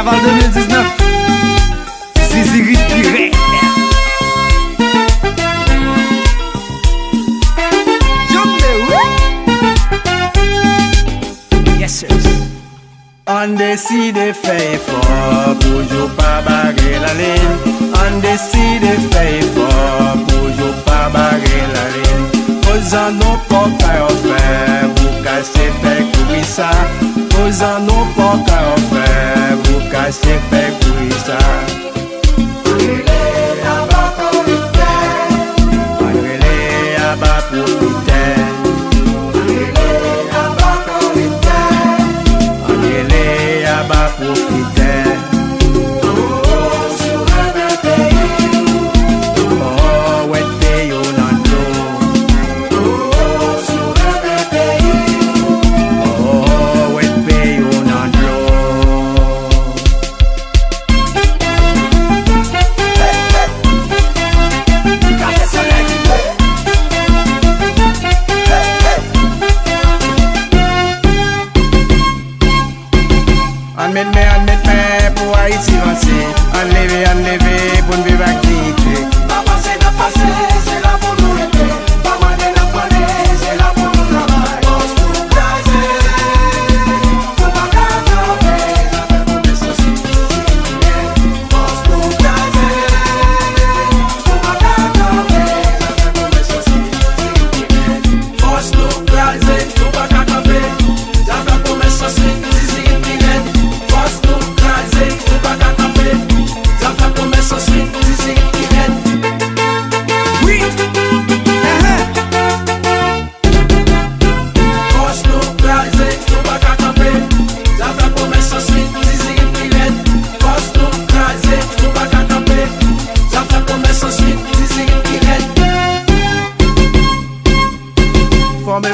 Carnaval 2019. Zizirit Pirate. Yes, sir. On décide fait fort pour jou pas barrer la ligne. On décide fait fort pour jou pas barrer la ligne. Aux en non pas qu'à faire, vous cassez fait courir ça. Aux en non pas qu'à faire, vous cassez fait courir ça. Enrêlé à bas profiter. Enrêlé à bas profiter. Admette, pour Haïti lancer. Enlever, pour nous vivre activité. Pas passer, c'est là pour nous aider. Pas manger, c'est là pour nous travailler. Pense tout craser, faut pas camper. J'avais pour mes sociétés. Pense tout craser, faut pas camper. J'avais pour mes sociétés. Pense tout craser, faut pas camper. J'avais pour mes sociétés.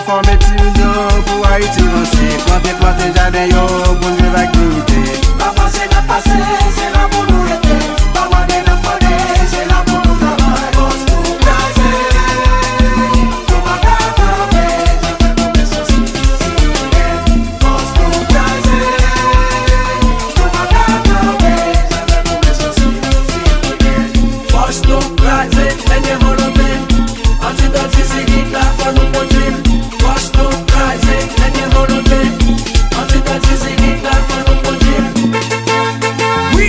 Former Tino pour Haïti lancer. Planter jardin yo pour nous vivre activité. Pas passer, c'est là pour nous aider. Pas manger, c'est là pour nous travailler. Pense tout craser, faut pas camper. J'avais pour mes sociétés. Pense tout craser, faut pas camper. J'avais pour mes sociétés. Pense tout craser, dernière volonté. Antidote, c'est qui là pour nous produire. Pense tout craser, dernière volonté. Antidote, c'est qui là pour nous produire. Oui.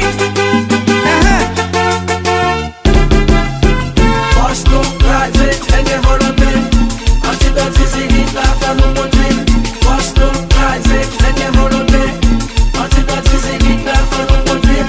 Pense tout craser, dernière volonté. Antidote, c'est qui là pour nous produire. Pense tout craser, dernière volonté. Antidote, c'est qui là pour nous produire.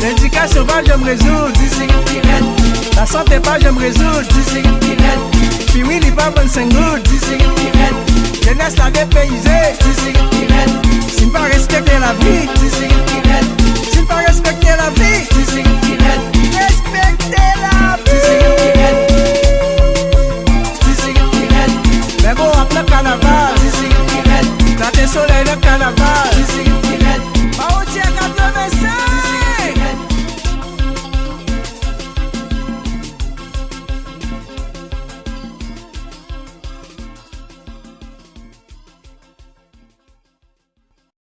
L'éducation pas j'aime résoudre. La santé pas j'aime résoudre. Puis oui, il pas bon 5 gouttes. Jeunesse la dépaysée. Si pas respecter la vie.